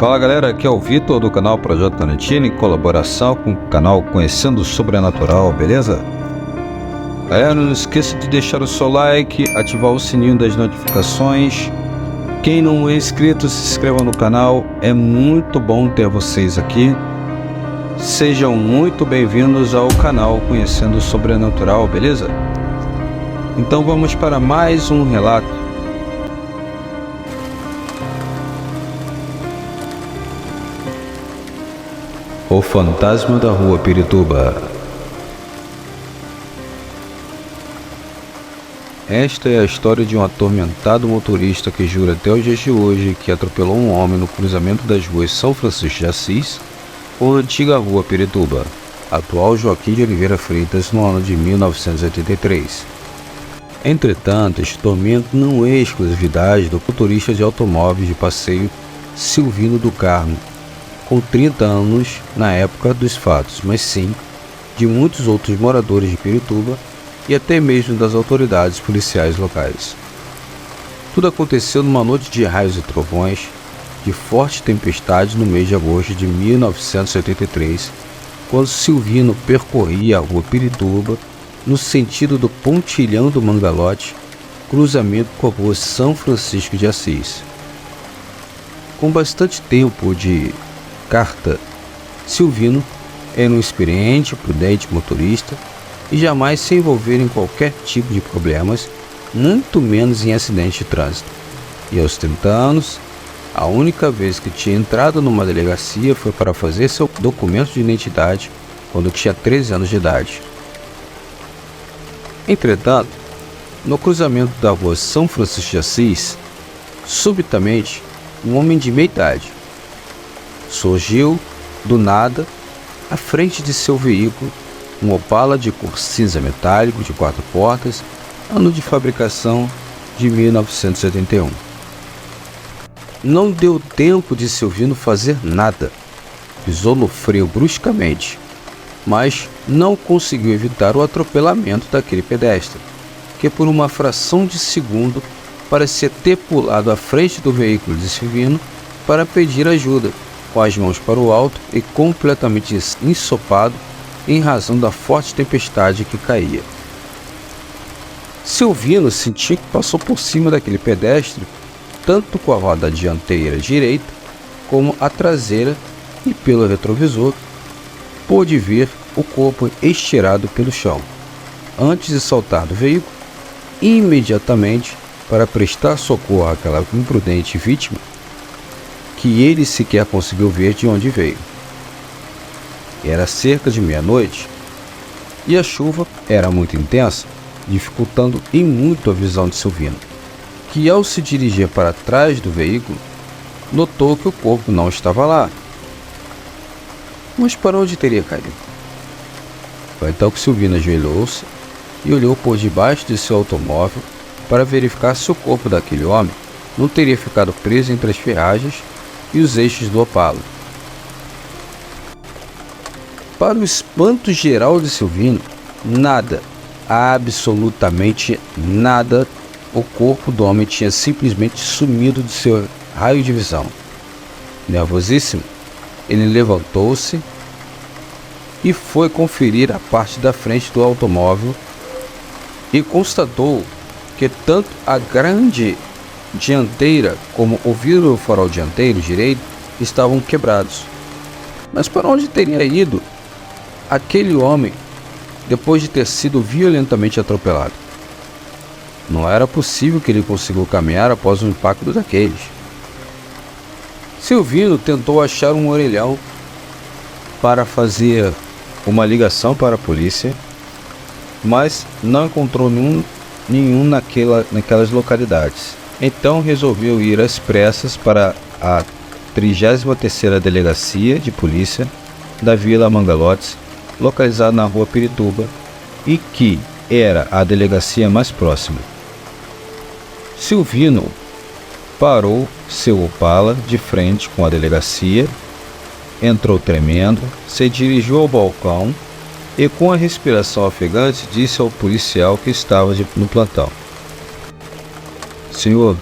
Fala galera, aqui é o Vitor do canal Projeto Tarantino, em colaboração com o canal Conhecendo o Sobrenatural, beleza? Galera, não esqueça de deixar o seu like, ativar o sininho das notificações. Quem não é inscrito, se inscreva no canal, é muito bom ter vocês aqui. Sejam muito bem-vindos ao canal Conhecendo o Sobrenatural, beleza? Então vamos para mais um relato. O Fantasma da Rua Pirituba. Esta é a história de um atormentado motorista que jura até os dias de hoje que atropelou um homem no cruzamento das ruas São Francisco de Assis com a antiga Rua Pirituba, atual Joaquim de Oliveira Freitas, no ano de 1983. Entretanto, este tormento não é exclusividade do motorista de automóveis de passeio Silvino do Carmo, com 30 anos na época dos fatos, mas sim de muitos outros moradores de Pirituba e até mesmo das autoridades policiais locais. Tudo aconteceu numa noite de raios e trovões, de forte tempestade no mês de agosto de 1983, quando Silvino percorria a Rua Pirituba no sentido do Pontilhão do Mangalote, cruzamento com a Rua São Francisco de Assis. Com bastante tempo de carta, Silvino era um experiente e prudente motorista e jamais se envolver em qualquer tipo de problemas, muito menos em acidente de trânsito. E aos 30 anos, a única vez que tinha entrado numa delegacia foi para fazer seu documento de identidade quando tinha 13 anos de idade. Entretanto, no cruzamento da Rua São Francisco de Assis, subitamente, um homem de meia idade surgiu do nada à frente de seu veículo, um Opala de cor cinza metálico de 4 portas, ano de fabricação de 1971. Não deu tempo de Silvino fazer nada. Pisou no freio bruscamente, mas não conseguiu evitar o atropelamento daquele pedestre, que por uma fração de segundo parecia ter pulado à frente do veículo de Silvino para pedir ajuda, com as mãos para o alto e completamente ensopado em razão da forte tempestade que caía. Silvino sentia que passou por cima daquele pedestre, tanto com a roda dianteira direita como a traseira, e pelo retrovisor pôde ver o corpo estirado pelo chão, antes de saltar do veículo imediatamente para prestar socorro àquela imprudente vítima, que ele sequer conseguiu ver de onde veio. Era cerca de meia-noite e a chuva era muito intensa, dificultando em muito a visão de Silvino, que ao se dirigir para trás do veículo, notou que o corpo não estava lá. Mas para onde teria caído? Foi então que Silvino ajoelhou-se e olhou por debaixo de seu automóvel para verificar se o corpo daquele homem não teria ficado preso entre as ferragens e os eixos do Opala. Para o espanto geral de Silvino, nada, absolutamente nada, o corpo do homem tinha simplesmente sumido de seu raio de visão. Nervosíssimo, ele levantou-se e foi conferir a parte da frente do automóvel e constatou que tanto a grande dianteira como o vidro do farol dianteiro direito estavam quebrados. Mas para onde teria ido aquele homem depois de ter sido violentamente atropelado? Não era possível que ele conseguiu caminhar após o impacto daqueles. Silvino tentou achar um orelhão para fazer uma ligação para a polícia, mas não encontrou nenhum naquelas localidades. Então resolveu ir às pressas para a 33ª Delegacia de Polícia da Vila Mangalotes, localizada na Rua Pirituba, e que era a delegacia mais próxima. Silvino parou seu Opala de frente com a delegacia, entrou tremendo, se dirigiu ao balcão e, com a respiração ofegante, disse ao policial que estava no plantão: Senhor,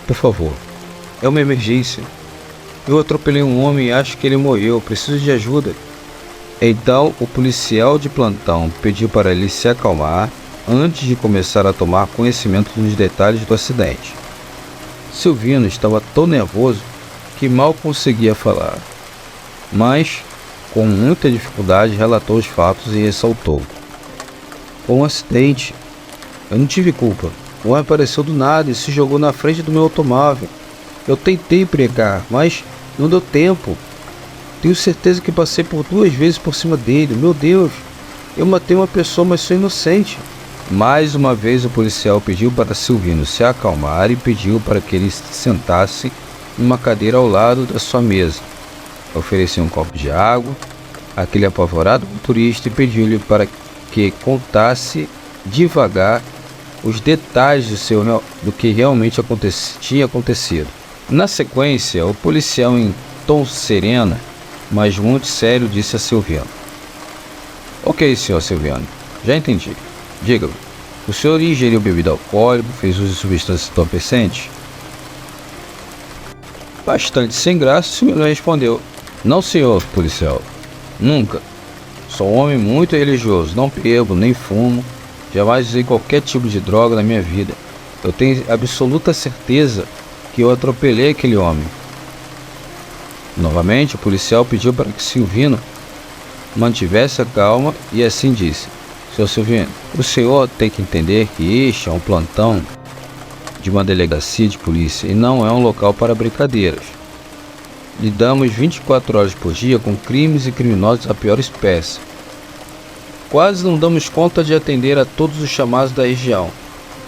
por favor, é uma emergência. Eu atropelei um homem e acho que ele morreu. Preciso de ajuda. Então, o policial de plantão pediu para ele se acalmar antes de começar a tomar conhecimento dos detalhes do acidente. Silvino estava tão nervoso que mal conseguia falar, mas, com muita dificuldade, relatou os fatos e ressaltou: "Foi um acidente. Eu não tive culpa. O homem apareceu do nada e se jogou na frente do meu automóvel. Eu tentei brecar, mas não deu tempo. Tenho certeza que passei por 2 vezes por cima dele. Meu Deus, eu matei uma pessoa, mas sou inocente." Mais uma vez o policial pediu para Silvino se acalmar e pediu para que ele se sentasse em uma cadeira ao lado da sua mesa. Ofereceu um copo de água àquele apavorado motorista e pediu-lhe para que contasse devagar os detalhes do que realmente tinha acontecido. Na sequência, o policial, em tom sereno, mas muito sério, disse a Silvino: "Ok, senhor Silvino, já entendi. Diga-me, o senhor ingeriu bebida alcoólica, fez uso de substâncias entorpecentes?" Bastante sem graça, Silvino respondeu: "Não, senhor policial, nunca. Sou um homem muito religioso, não bebo, nem fumo, jamais usei qualquer tipo de droga na minha vida. Eu tenho absoluta certeza que eu atropelei aquele homem." Novamente, o policial pediu para que Silvino mantivesse a calma e assim disse: "Senhor Silvino, o senhor tem que entender que este é um plantão de uma delegacia de polícia e não é um local para brincadeiras. Lidamos 24 horas por dia com crimes e criminosos da pior espécie. Quase não damos conta de atender a todos os chamados da região.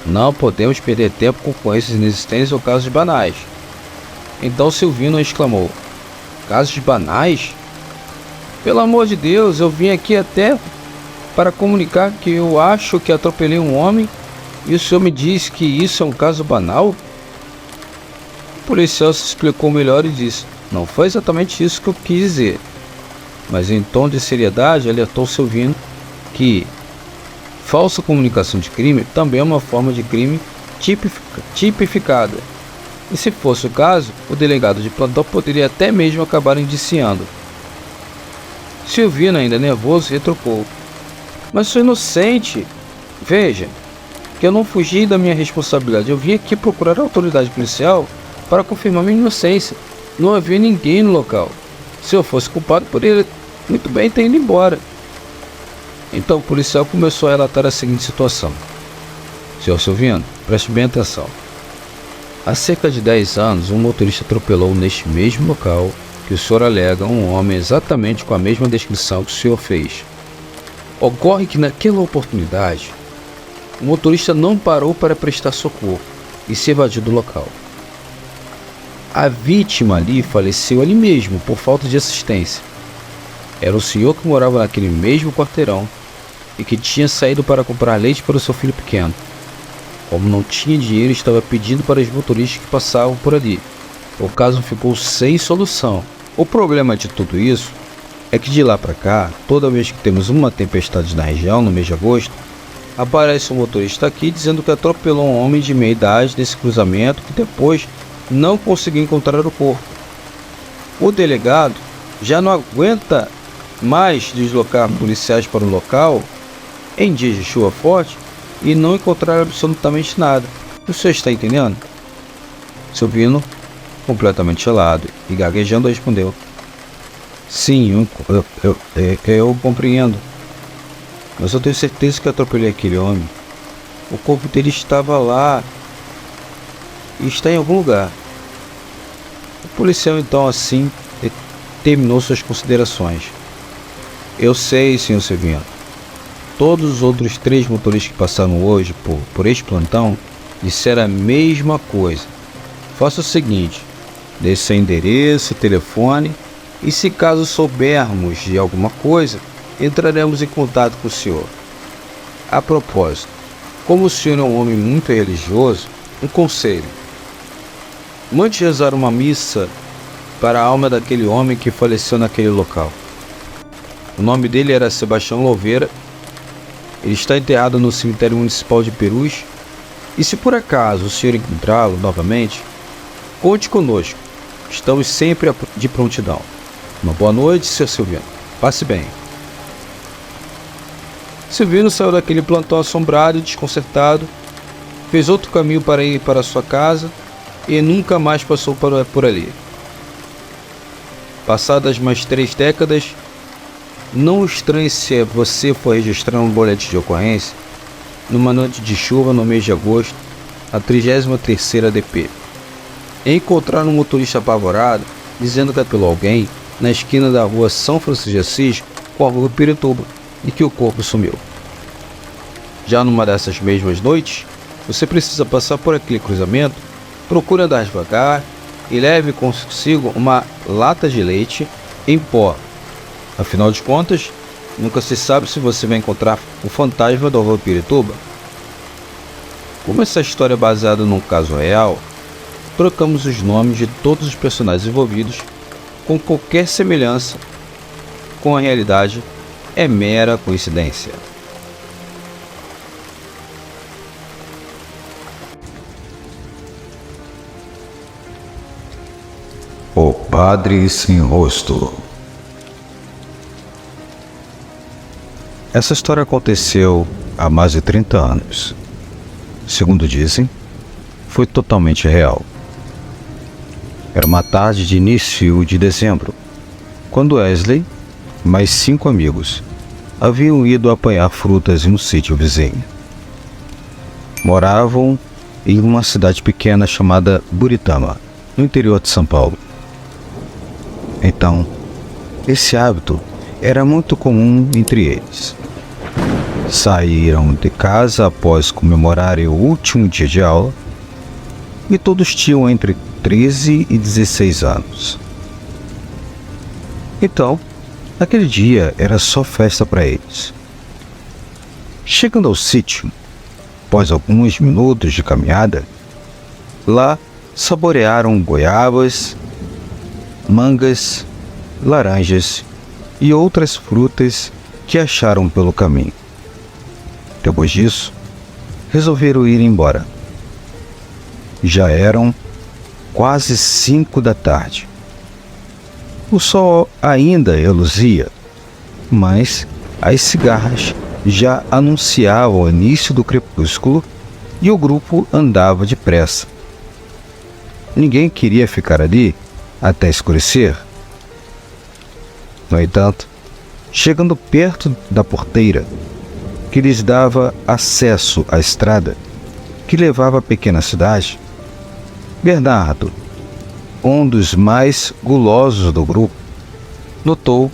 Não podemos perder tempo com ocorrências inexistentes ou casos banais." Então Silvino exclamou: "Casos banais? Pelo amor de Deus, eu vim aqui até para comunicar que eu acho que atropelei um homem e o senhor me diz que isso é um caso banal?" O policial se explicou melhor e disse: "Não foi exatamente isso que eu quis dizer." Mas em tom de seriedade alertou Silvino que falsa comunicação de crime também é uma forma de crime tipificada. E se fosse o caso, o delegado de plantão poderia até mesmo acabar indiciando. Silvino, ainda nervoso, retrucou: "Mas sou inocente. Veja, que eu não fugi da minha responsabilidade. Eu vim aqui procurar a autoridade policial para confirmar minha inocência. Não havia ninguém no local. Se eu fosse culpado, poderia muito bem ter ido embora." Então o policial começou a relatar a seguinte situação: "Senhor Silvino, preste bem atenção. Há cerca de 10 anos, um motorista atropelou neste mesmo local que o senhor alega um homem exatamente com a mesma descrição que o senhor fez. Ocorre que naquela oportunidade, o motorista não parou para prestar socorro e se evadiu do local. A vítima ali faleceu ali mesmo por falta de assistência. Era o senhor que morava naquele mesmo quarteirão e que tinha saído para comprar leite para o seu filho pequeno. Como não tinha dinheiro, estava pedindo para os motoristas que passavam por ali. O caso ficou sem solução. O problema de tudo isso é que de lá para cá, toda vez que temos uma tempestade na região, no mês de agosto, aparece um motorista aqui dizendo que atropelou um homem de meia idade nesse cruzamento que depois não conseguiu encontrar o corpo. O delegado já não aguenta mais deslocar policiais para o local em dias de chuva forte e não encontrar absolutamente nada. O senhor está entendendo?" Silvino, completamente gelado e gaguejando, respondeu: "Sim, eu compreendo. Mas eu tenho certeza que atropelei aquele homem. O corpo dele estava lá e está em algum lugar." O policial então assim terminou suas considerações: "Eu sei, senhor Silvino. Todos os outros 3 motoristas que passaram hoje por este plantão disseram a mesma coisa. Faça o seguinte: dê seu endereço, telefone, e se caso soubermos de alguma coisa, entraremos em contato com o senhor. A propósito, como o senhor é um homem muito religioso, um conselho: mande rezar uma missa para a alma daquele homem que faleceu naquele local. O nome dele era Sebastião Louveira. Ele está enterrado no cemitério municipal de Perus. E se por acaso o senhor encontrá-lo novamente, conte conosco. Estamos sempre de prontidão. Uma boa noite, Sr. Silvino. Passe bem. Silvino saiu daquele plantão assombrado e desconcertado, fez outro caminho para ir para sua casa e nunca mais passou por ali. Passadas mais 3 décadas, não estranhe se você for registrar um boletim de ocorrência numa noite de chuva no mês de agosto, a 33ª DP, e encontrar um motorista apavorado dizendo que atropelou alguém na esquina da rua São Francisco de Assis com a rua Pirituba e que o corpo sumiu. Já numa dessas mesmas noites, você precisa passar por aquele cruzamento, procure andar devagar e leve consigo uma lata de leite em pó. Afinal de contas, nunca se sabe se você vai encontrar o fantasma da rua Pirituba. Como essa história é baseada num caso real, trocamos os nomes de todos os personagens envolvidos, com qualquer semelhança com a realidade é mera coincidência. O Padre Sem Rosto. Essa história aconteceu há mais de 30 anos. Segundo dizem, foi totalmente real. Era uma tarde de início de dezembro, quando Wesley, mais 5 amigos, haviam ido apanhar frutas em um sítio vizinho. Moravam em uma cidade pequena chamada Buritama, no interior de São Paulo. Então, esse hábito era muito comum entre eles. Saíram de casa após comemorarem o último dia de aula e todos tinham entre 13 e 16 anos. Então, aquele dia era só festa para eles. Chegando ao sítio, após alguns minutos de caminhada, lá saborearam goiabas, mangas, laranjas e outras frutas que acharam pelo caminho. Depois disso, resolveram ir embora. Já eram quase 5 da tarde. O sol ainda reluzia, mas as cigarras já anunciavam o início do crepúsculo e o grupo andava depressa. Ninguém queria ficar ali até escurecer. No entanto, chegando perto da porteira, que lhes dava acesso à estrada que levava à pequena cidade, Bernardo, um dos mais gulosos do grupo, notou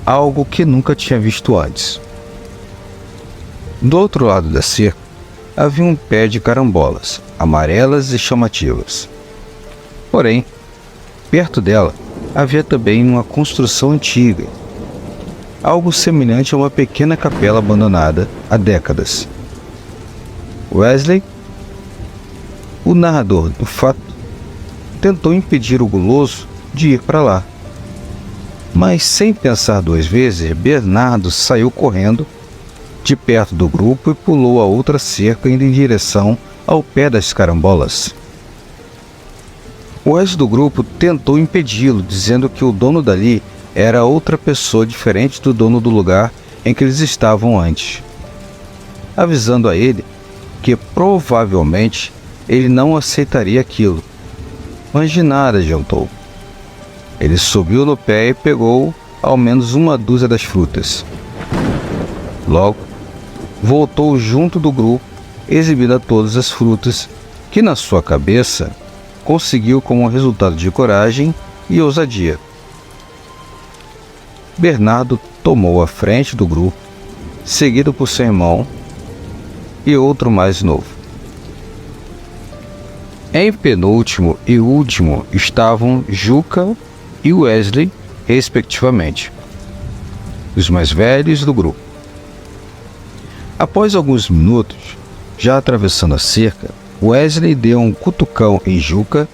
algo que nunca tinha visto antes. Do outro lado da cerca, havia um pé de carambolas, amarelas e chamativas. Porém, perto dela, havia também uma construção antiga, algo semelhante a uma pequena capela abandonada há décadas. Wesley, o narrador do fato, tentou impedir o guloso de ir para lá. Mas, sem pensar 2 vezes, Bernardo saiu correndo de perto do grupo e pulou a outra cerca indo em direção ao pé das carambolas. O resto do grupo tentou impedi-lo, dizendo que o dono dali era outra pessoa diferente do dono do lugar em que eles estavam antes, avisando a ele que provavelmente ele não aceitaria aquilo. Mas de nada adiantou. Ele subiu no pé e pegou ao menos 1 dúzia das frutas. Logo, voltou junto do grupo, exibindo a todas as frutas que, na sua cabeça, conseguiu como resultado de coragem e ousadia. Bernardo tomou a frente do grupo, seguido por seu irmão e outro mais novo. Em penúltimo e último estavam Juca e Wesley, respectivamente, os mais velhos do grupo. Após alguns minutos, já atravessando a cerca, Wesley deu um cutucão em Juca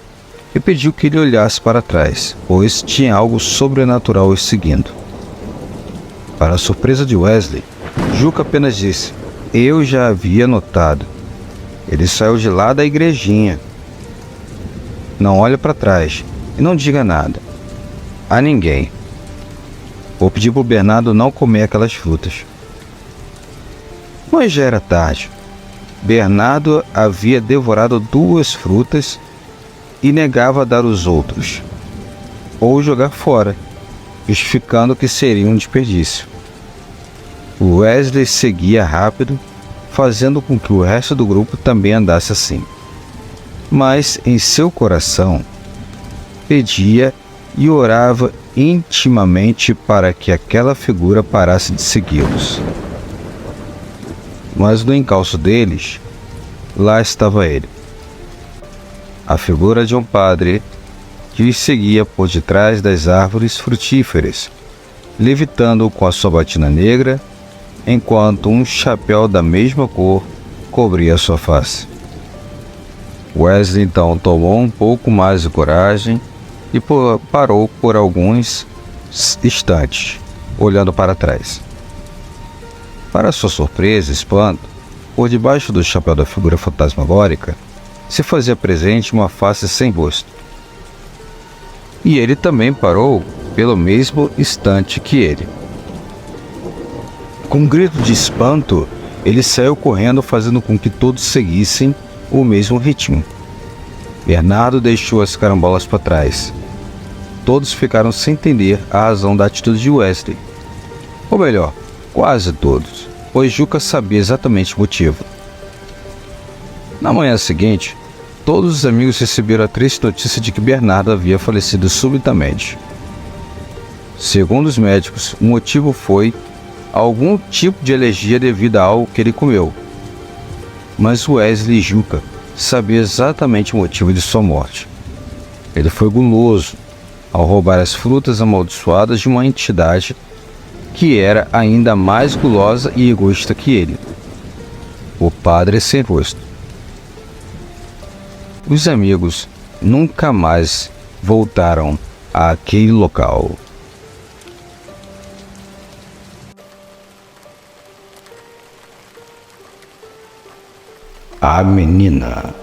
e pediu que ele olhasse para trás, pois tinha algo sobrenatural o seguindo. Para a surpresa de Wesley, Juca apenas disse: "Eu já havia notado. Ele saiu de lá da igrejinha. Não olhe para trás, e não diga nada a ninguém. Vou pedir para o Bernardo não comer aquelas frutas. Mas já era tarde. Bernardo havia devorado 2 frutas e negava dar os outros, ou jogar fora, justificando que seria um desperdício. Wesley seguia rápido, fazendo com que o resto do grupo também andasse assim. Mas em seu coração, pedia e orava intimamente para que aquela figura parasse de segui-los. Mas no encalço deles, lá estava ele, a figura de um padre que os seguia por detrás das árvores frutíferas, levitando com a sua batina negra, enquanto um chapéu da mesma cor cobria sua face. Wesley então tomou um pouco mais de coragem e parou por alguns instantes, olhando para trás. Para sua surpresa e espanto, por debaixo do chapéu da figura fantasmagórica, se fazia presente uma face sem rosto. E ele também parou pelo mesmo instante que ele. Com um grito de espanto, ele saiu correndo, fazendo com que todos seguissem o mesmo ritmo. Bernardo deixou as carambolas para trás. Todos ficaram sem entender a razão da atitude de Wesley. Ou melhor, quase todos, pois Juca sabia exatamente o motivo. Na manhã seguinte, todos os amigos receberam a triste notícia de que Bernardo havia falecido subitamente. Segundo os médicos, o motivo foi algum tipo de alergia devido a algo que ele comeu. Mas Wesley e Juca sabiam exatamente o motivo de sua morte. Ele foi guloso ao roubar as frutas amaldiçoadas de uma entidade que era ainda mais gulosa e egoísta que ele, o padre sem rosto. Os amigos nunca mais voltaram àquele local. A menina.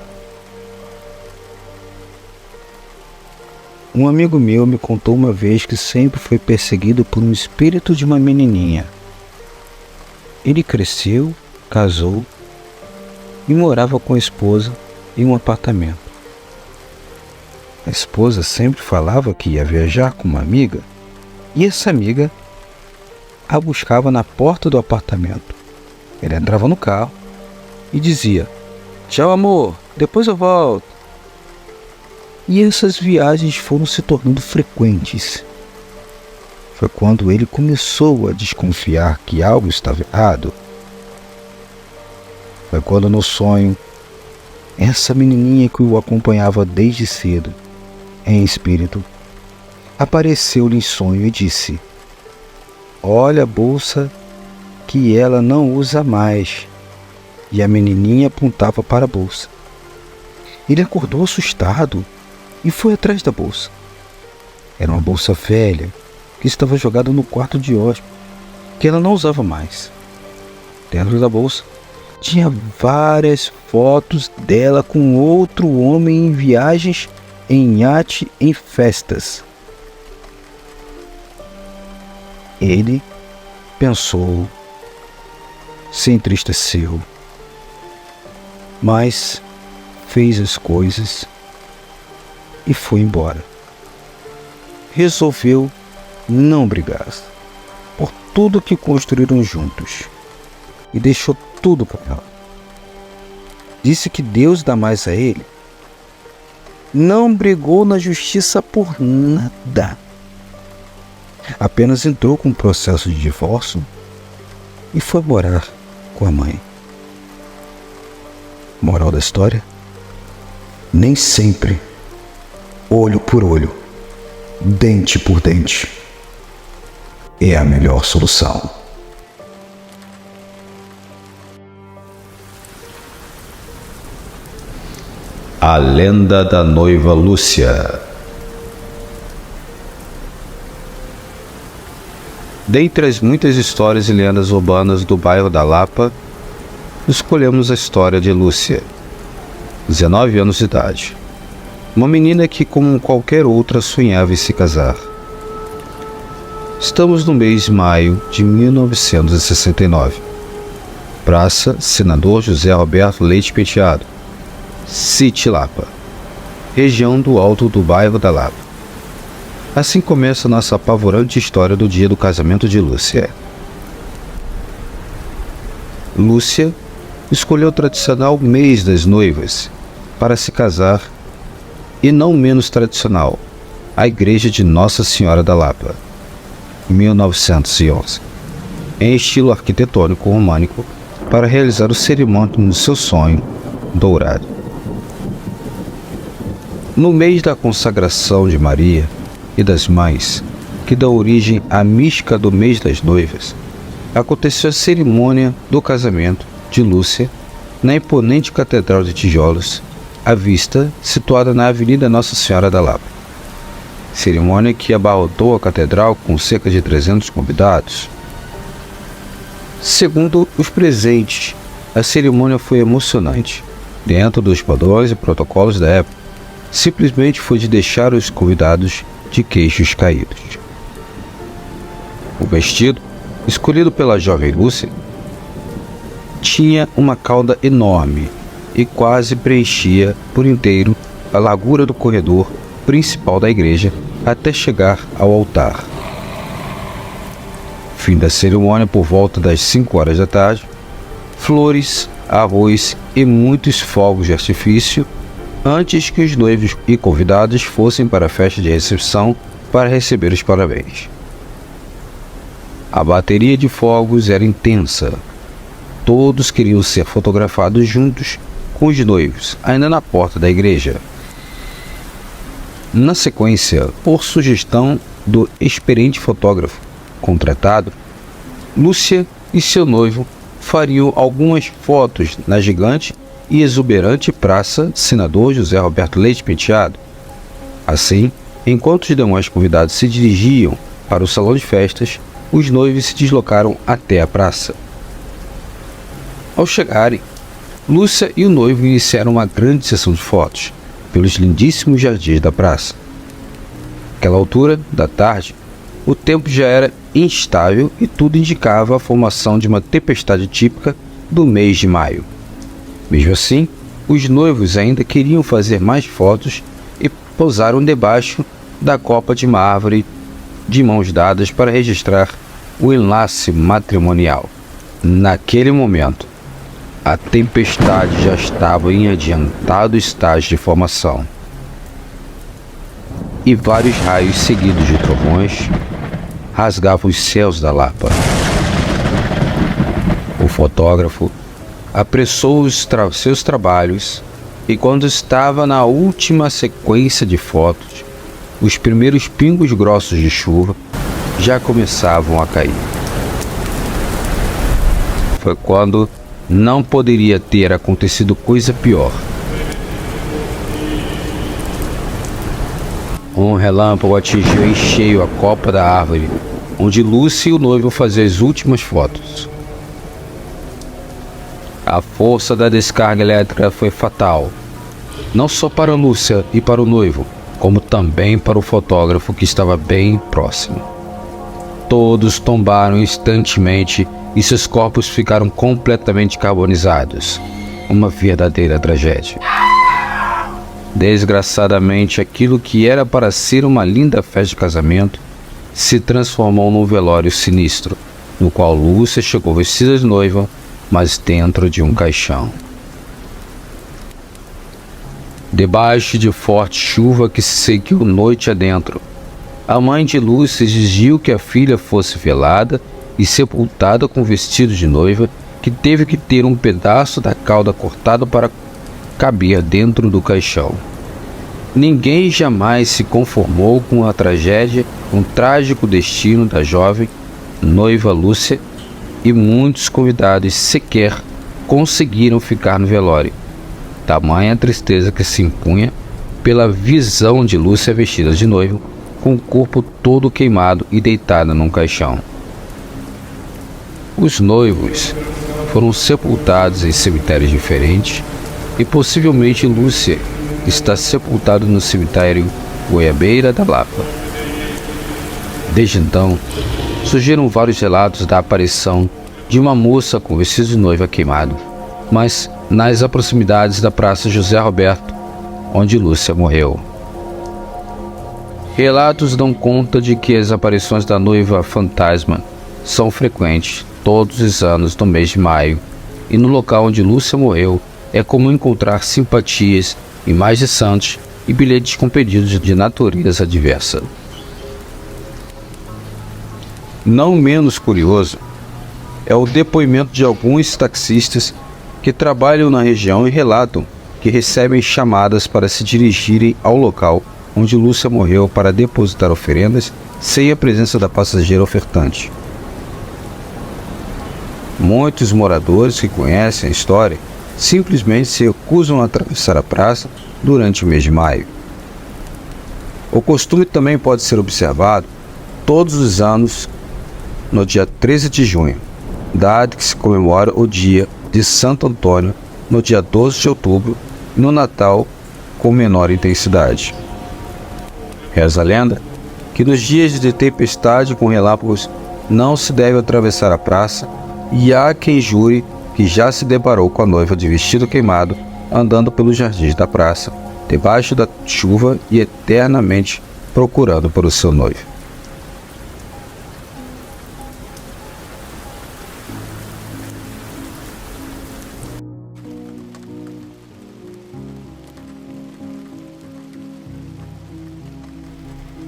Um amigo meu me contou uma vez que sempre foi perseguido por um espírito de uma menininha. Ele cresceu, casou e morava com a esposa em um apartamento. A esposa sempre falava que ia viajar com uma amiga e essa amiga a buscava na porta do apartamento. Ele entrava no carro e dizia: "Tchau, amor, depois eu volto." E essas viagens foram se tornando frequentes. Foi quando ele começou a desconfiar que algo estava errado. Foi quando no sonho, essa menininha que o acompanhava desde cedo, em espírito, apareceu-lhe em sonho e disse: "Olha a bolsa que ela não usa mais." E a menininha apontava para a bolsa. Ele acordou assustado e foi atrás da bolsa. Era uma bolsa velha que estava jogada no quarto de hóspede, que ela não usava mais. Dentro da bolsa tinha várias fotos dela com outro homem em viagens, em iate, em festas. Ele pensou, se entristeceu, mas fez as coisas e foi embora. Resolveu não brigar por tudo que construíram juntos e deixou tudo para ela. Disse que Deus dá mais a ele. Não brigou na justiça por nada. Apenas entrou com um processo de divórcio e foi morar com a mãe. Moral da história: nem sempre olho por olho, dente por dente é a melhor solução. A lenda da noiva Lúcia. Dentre as muitas histórias e lendas urbanas do bairro da Lapa, escolhemos a história de Lúcia, 19 anos de idade, Uma menina que, como qualquer outra, sonhava em se casar. Estamos no mês de maio de 1969. Praça Senador José Roberto Leite Penteado, City Lapa, região do Alto do Bairro da Lapa. Assim começa nossa apavorante história do dia do casamento de Lúcia. Lúcia escolheu o tradicional mês das noivas para se casar e não menos tradicional, a Igreja de Nossa Senhora da Lapa, 1911, em estilo arquitetônico românico, para realizar o cerimônio do seu sonho dourado. No mês da consagração de Maria e das Mães, que dá origem à mística do mês das noivas, aconteceu a cerimônia do casamento de Lúcia na imponente Catedral de Tijolos, à vista, situada na Avenida Nossa Senhora da Lapa. Cerimônia que abarrotou a catedral com cerca de 300 convidados. Segundo os presentes, a cerimônia foi emocionante, dentro dos padrões e protocolos da época. Simplesmente foi de deixar os convidados de queixos caídos. O vestido, escolhido pela jovem Lúcia, tinha uma cauda enorme e quase preenchia por inteiro a largura do corredor principal da igreja até chegar ao altar. Fim da cerimônia por volta das 5 horas da tarde, flores, arroz e muitos fogos de artifício antes que os noivos e convidados fossem para a festa de recepção para receber os parabéns. A bateria de fogos era intensa. Todos queriam ser fotografados juntos com os noivos, ainda na porta da igreja. Na sequência, por sugestão do experiente fotógrafo contratado, Lúcia e seu noivo fariam algumas fotos na gigante e exuberante Praça Senador José Roberto Leite Penteado. Assim, enquanto os demais convidados se dirigiam para o salão de festas, os noivos se deslocaram até a praça. Ao chegarem, Lúcia e o noivo iniciaram uma grande sessão de fotos pelos lindíssimos jardins da praça. Naquela altura da tarde, o tempo já era instável e tudo indicava a formação de uma tempestade típica do mês de maio. Mesmo assim, os noivos ainda queriam fazer mais fotos e pousaram debaixo da copa de uma árvore de mãos dadas para registrar o enlace matrimonial. Naquele momento, a tempestade já estava em adiantado estágio de formação, e vários raios seguidos de trovões rasgavam os céus da Lapa. O fotógrafo apressou seus trabalhos e, quando estava na última sequência de fotos, os primeiros pingos grossos de chuva já começavam a cair. Foi quando não poderia ter acontecido coisa pior. Um relâmpago atingiu em cheio a copa da árvore, onde Lúcia e o noivo faziam as últimas fotos. A força da descarga elétrica foi fatal, não só para Lúcia e para o noivo, como também para o fotógrafo que estava bem próximo. Todos tombaram instantaneamente e seus corpos ficaram completamente carbonizados. Uma verdadeira tragédia. Desgraçadamente, aquilo que era para ser uma linda festa de casamento se transformou num velório sinistro, no qual Lúcia chegou vestida de noiva, mas dentro de um caixão. Debaixo de forte chuva que se seguiu noite adentro, a mãe de Lúcia exigiu que a filha fosse velada e sepultada com vestido de noiva, que teve que ter um pedaço da cauda cortado para caber dentro do caixão. Ninguém jamais se conformou com a tragédia, com o trágico destino da jovem noiva Lúcia, e muitos convidados sequer conseguiram ficar no velório. Tamanha tristeza que se impunha pela visão de Lúcia vestida de noivo, com o corpo todo queimado e deitada num caixão. Os noivos foram sepultados em cemitérios diferentes e possivelmente Lúcia está sepultado no cemitério Goiabeira da Lapa. Desde então, surgiram vários relatos da aparição de uma moça com vestido de noiva queimado, mas nas proximidades da Praça José Roberto, onde Lúcia morreu. Relatos dão conta de que as aparições da noiva fantasma são frequentes todos os anos no mês de maio, e no local onde Lúcia morreu é comum encontrar simpatias, imagens de santos e bilhetes com pedidos de natureza diversa. Não menos curioso é o depoimento de alguns taxistas que trabalham na região e relatam que recebem chamadas para se dirigirem ao local onde Lúcia morreu para depositar oferendas sem a presença da passageira ofertante. Muitos moradores que conhecem a história simplesmente se recusam a atravessar a praça durante o mês de maio. O costume também pode ser observado todos os anos no dia 13 de junho, data que se comemora o dia de Santo Antônio, no dia 12 de outubro e no Natal com menor intensidade. Reza a lenda que nos dias de tempestade com relâmpagos não se deve atravessar a praça, e há quem jure que já se deparou com a noiva de vestido queimado andando pelos jardins da praça, debaixo da chuva e eternamente procurando por o seu noivo.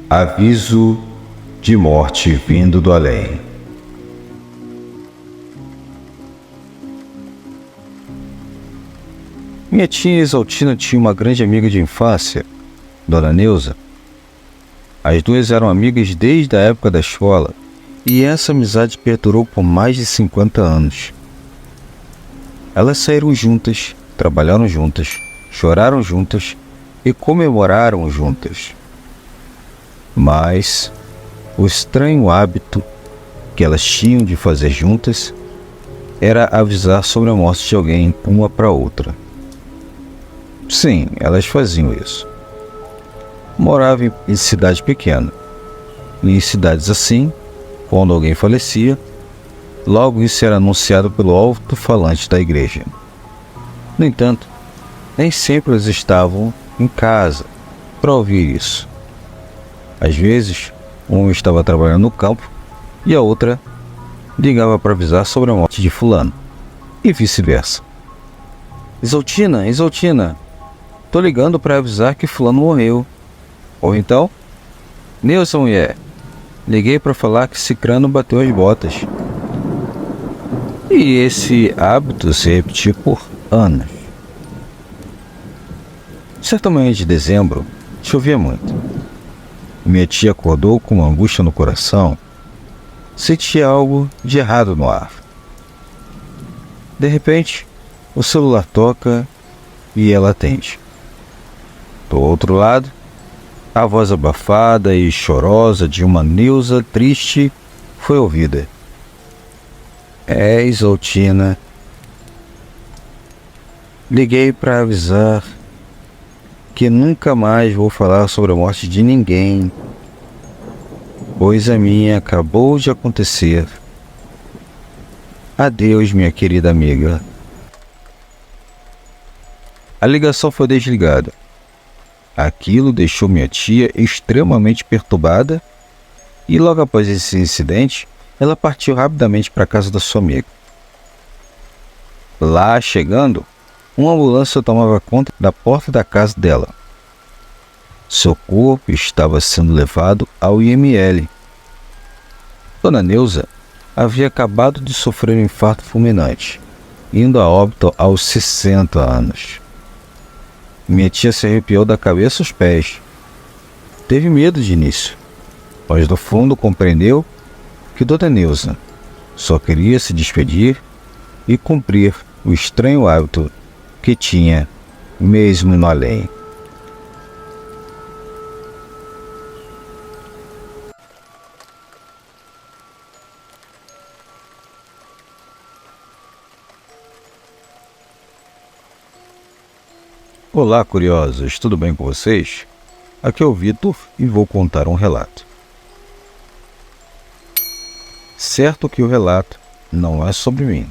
Aviso de morte vindo do além. Minha tia Exaltina tinha uma grande amiga de infância, Dona Neuza. As duas eram amigas desde a época da escola, e essa amizade perdurou por mais de 50 anos. Elas saíram juntas, trabalharam juntas, choraram juntas e comemoraram juntas. Mas o estranho hábito que elas tinham de fazer juntas era avisar sobre a morte de alguém uma para outra. Sim, elas faziam isso. Moravam em cidade pequena. E em cidades assim, quando alguém falecia, logo isso era anunciado pelo alto-falante da igreja. No entanto, nem sempre elas estavam em casa para ouvir isso. Às vezes, uma estava trabalhando no campo e a outra ligava para avisar sobre a morte de fulano, e vice-versa. Exaltina, Exaltina, tô ligando para avisar que fulano morreu. Ou então, Neuza, mulher, liguei para falar que cicrano bateu as botas. E esse hábito se repetiu por anos. Certa manhã de dezembro, chovia muito. Minha tia acordou com uma angústia no coração. Sentia algo de errado no ar. De repente, o celular toca e ela atende. Do outro lado, a voz abafada e chorosa de uma Neuza triste foi ouvida. É, Exaltina. Liguei para avisar que nunca mais vou falar sobre a morte de ninguém, pois a minha acabou de acontecer. Adeus, minha querida amiga. A ligação foi desligada. Aquilo deixou minha tia extremamente perturbada e logo após esse incidente, ela partiu rapidamente para a casa da sua amiga. Lá chegando, uma ambulância tomava conta da porta da casa dela. Seu corpo estava sendo levado ao IML. Dona Neuza havia acabado de sofrer um infarto fulminante, indo a óbito aos 60 anos. Minha tia se arrepiou da cabeça aos pés. Teve medo de início, mas no fundo compreendeu que Dona Neuza só queria se despedir e cumprir o estranho hábito que tinha mesmo no além. Olá, curiosos, tudo bem com vocês? Aqui é o Vitor e vou contar um relato. Certo que o relato não é sobre mim,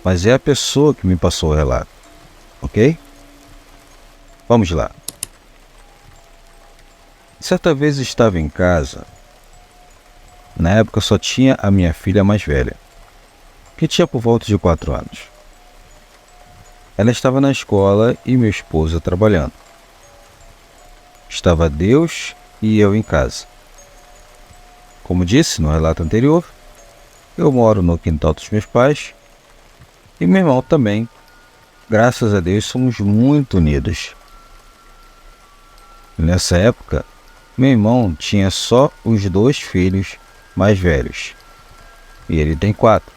mas é a pessoa que me passou o relato, ok? Vamos lá. Certa vez estava em casa. Na época só tinha a minha filha mais velha, que tinha por volta de 4 anos. Ela estava na escola e meu esposo trabalhando. Estava Deus e eu em casa. Como disse no relato anterior, eu moro no quintal dos meus pais e meu irmão também. Graças a Deus somos muito unidos. Nessa época, meu irmão tinha só os 2 filhos mais velhos e ele tem 4.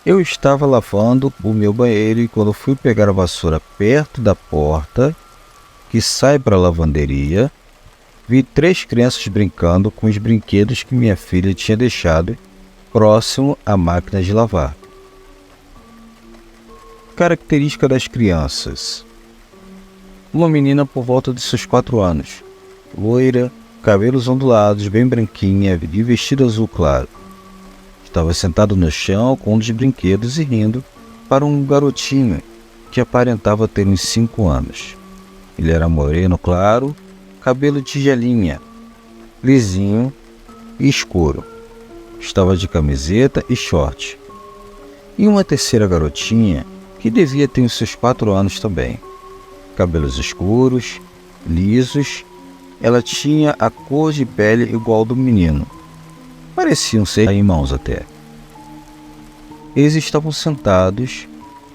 Eu estava lavando o meu banheiro e quando fui pegar a vassoura perto da porta que sai para a lavanderia, vi 3 crianças brincando com os brinquedos que minha filha tinha deixado próximo à máquina de lavar. Característica das crianças: uma menina por volta de seus 4 anos, loira, cabelos ondulados, bem branquinha, de vestido azul claro. Estava sentado no chão com um dos brinquedos e rindo para um garotinho que aparentava ter uns 5 anos. Ele era moreno claro, cabelo tigelinha, lisinho e escuro. Estava de camiseta e short. E uma terceira garotinha que devia ter os seus 4 anos também. Cabelos escuros, lisos. Ela tinha a cor de pele igual do menino. Pareciam ser irmãos até. Eles estavam sentados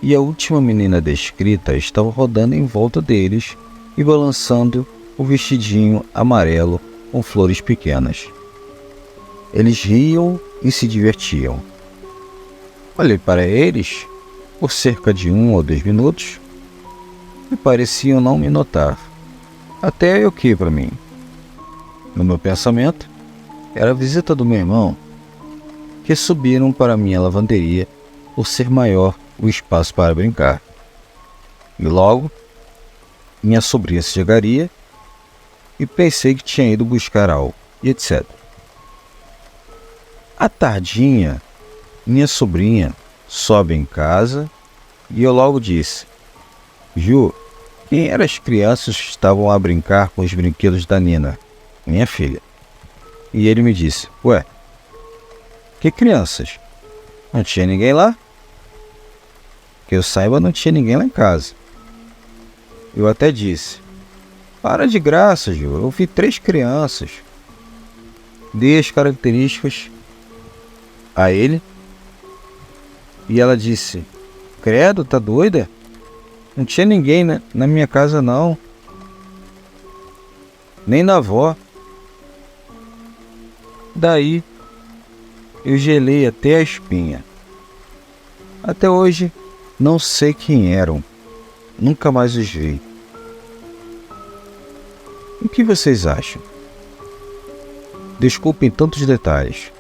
e a última menina descrita estava rodando em volta deles e balançando o vestidinho amarelo com flores pequenas. Eles riam e se divertiam. Olhei para eles por cerca de 1 ou 2 minutos e pareciam não me notar. Até ok para mim. No meu pensamento, era a visita do meu irmão, que subiram para minha lavanderia por ser maior o espaço para brincar. E logo, minha sobrinha chegaria e pensei que tinha ido buscar algo, e etc. À tardinha, minha sobrinha sobe em casa e eu logo disse: Ju, quem eram as crianças que estavam a brincar com os brinquedos da Nina, minha filha? E ele me disse: ué, que crianças? Não tinha ninguém lá? Que eu saiba, não tinha ninguém lá em casa. Eu até disse: para de graça, Ju, eu vi 3 crianças. Dei as características a ele e ela disse: credo, tá doida? Não tinha ninguém na minha casa não. Nem na avó. Daí eu gelei até a espinha. Até hoje não sei quem eram. Nunca mais os vi. O que vocês acham? Desculpem tantos detalhes.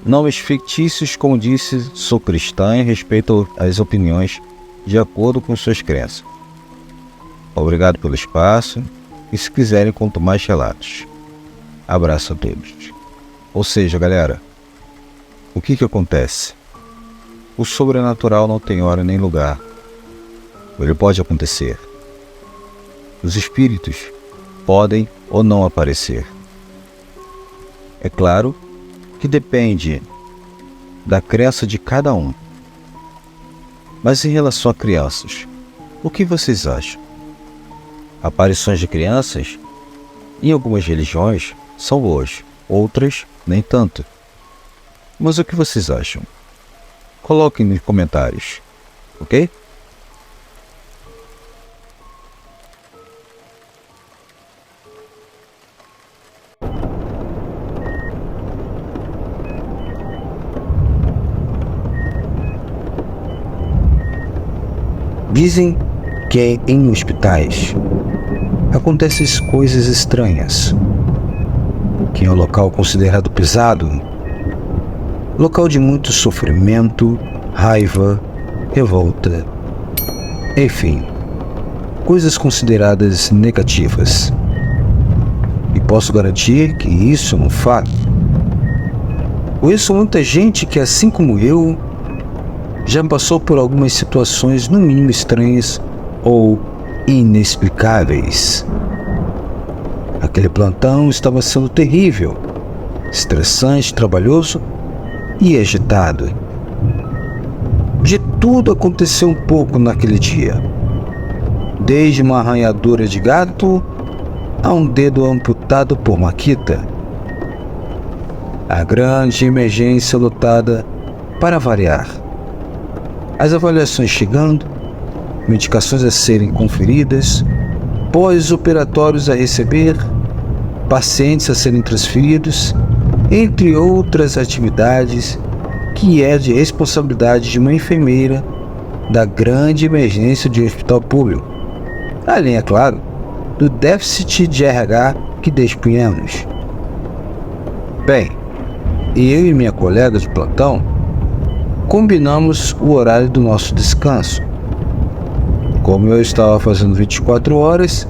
Nomes fictícios, como disse, sou cristã e respeito as opiniões de acordo com suas crenças. Obrigado pelo espaço e se quiserem conto mais relatos. Abraço a todos. Ou seja, galera, o que acontece? O sobrenatural não tem hora nem lugar. Ele pode acontecer. Os espíritos podem ou não aparecer. É claro que depende da crença de cada um. Mas em relação a crianças, o que vocês acham? Aparições de crianças, em algumas religiões, são boas, outras nem tanto. Mas o que vocês acham? Coloquem nos comentários, ok? Dizem que em hospitais acontecem coisas estranhas, que é um local considerado pesado, local de muito sofrimento, raiva, revolta, enfim. coisas consideradas negativas. E posso garantir que isso é um fato. Conheço muita gente que, assim como eu, já passou por algumas situações no mínimo estranhas ou inexplicáveis. Aquele plantão estava sendo terrível, estressante, trabalhoso e agitado. De tudo aconteceu um pouco naquele dia. Desde uma arranhadura de gato a um dedo amputado por Makita. A grande emergência lutada para variar. As avaliações chegando, medicações a serem conferidas, pós-operatórios a receber, pacientes a serem transferidos, entre outras atividades que é de responsabilidade de uma enfermeira da grande emergência de um hospital público. Além, é claro, do déficit de RH que dispunhamos. Bem, eu e minha colega de plantão combinamos o horário do nosso descanso. Como eu estava fazendo 24 horas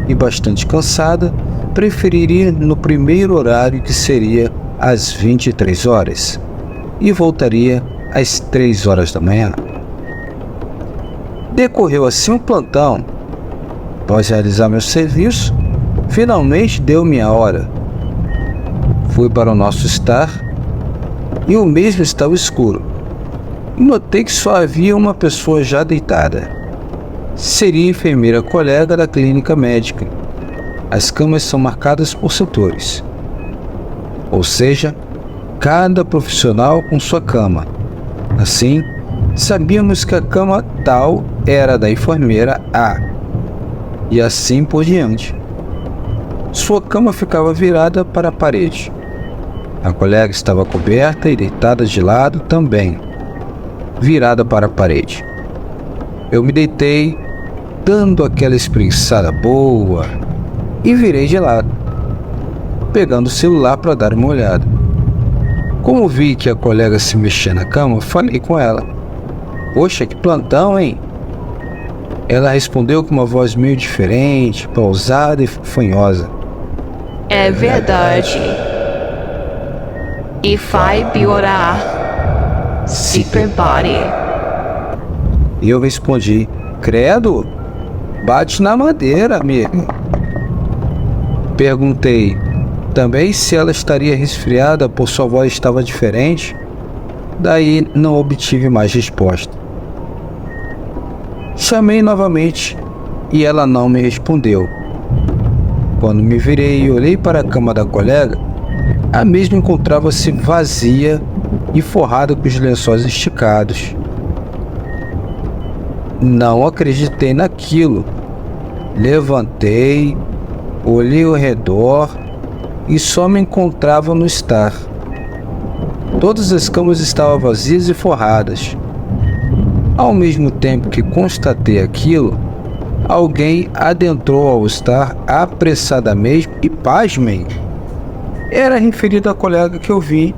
e bastante cansada, preferiria no primeiro horário, que seria às 23 horas, e voltaria às 3 horas da manhã. Decorreu assim um plantão. Após realizar meu serviço, finalmente deu minha hora. Fui para o nosso estar e o mesmo estava escuro. E notei que só havia uma pessoa já deitada. Seria a enfermeira colega da clínica médica. As camas são marcadas por setores. Ou seja, cada profissional com sua cama. Assim, sabíamos que a cama tal era da enfermeira A, e assim por diante. Sua cama ficava virada para a parede. A colega estava coberta e deitada de lado também, virada para a parede. Eu me deitei, dando aquela espreguiçada boa, e virei de lado, pegando o celular para dar uma olhada. Como vi que a colega se mexia na cama, falei com ela: "Poxa, que plantão, hein?" Ela respondeu com uma voz meio diferente, pausada e fanhosa: "É verdade. E vai piorar. Se prepare." E eu respondi: "Credo, bate na madeira, amigo." Perguntei também se ela estaria resfriada, por sua voz estava diferente. Daí não obtive mais resposta. Chamei novamente e ela não me respondeu. Quando me virei e olhei para a cama da colega, a mesma encontrava-se vazia e forrada com os lençóis esticados. Não acreditei naquilo. Levantei, olhei ao redor e só me encontrava no estar. Todas as camas estavam vazias e forradas. Ao mesmo tempo que constatei aquilo, alguém adentrou ao estar apressadamente e, pasmem, era referido à colega que eu vi,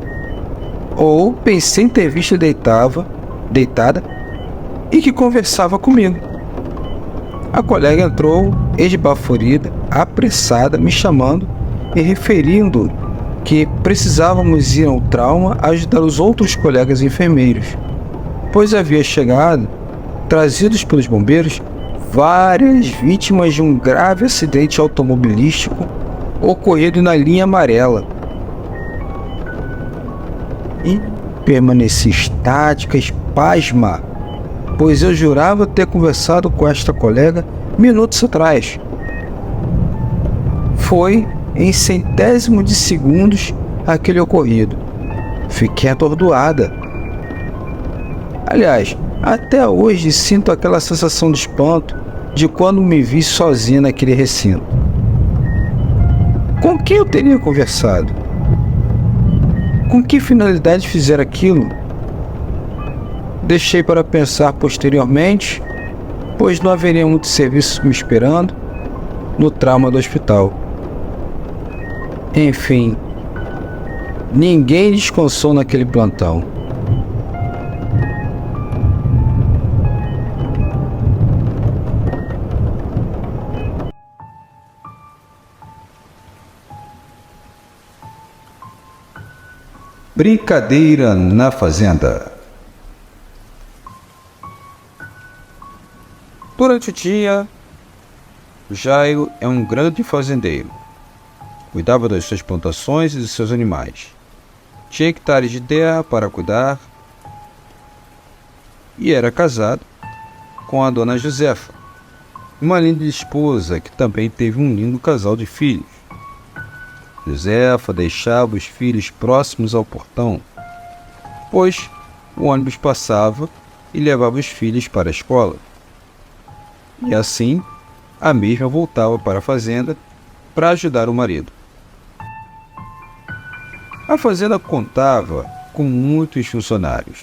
ou pensei em ter visto deitada e que conversava comigo. A colega entrou esbaforida, apressada, me chamando e referindo que precisávamos ir ao trauma ajudar os outros colegas enfermeiros, pois havia chegado, trazidos pelos bombeiros, várias vítimas de um grave acidente automobilístico ocorrido na linha amarela. E permaneci estática, pasma, pois eu jurava ter conversado com esta colega minutos atrás. Foi em centésimo de segundos aquele ocorrido. Fiquei atordoada. Aliás, até hoje sinto aquela sensação de espanto de quando me vi sozinha naquele recinto. Com quem eu teria conversado? Com que finalidade fizer aquilo? Deixei para pensar posteriormente, pois não haveria muito serviço me esperando no trauma do hospital. Enfim, ninguém descansou naquele plantão. Brincadeira na fazenda. Durante o dia, Jairo é um grande fazendeiro. Cuidava das suas plantações e dos seus animais. Tinha hectares de terra para cuidar e era casado com a dona Josefa, uma linda esposa que também teve um lindo casal de filhos. Josefa deixava os filhos próximos ao portão, pois o ônibus passava e levava os filhos para a escola. E assim, a mesma voltava para a fazenda para ajudar o marido. A fazenda contava com muitos funcionários,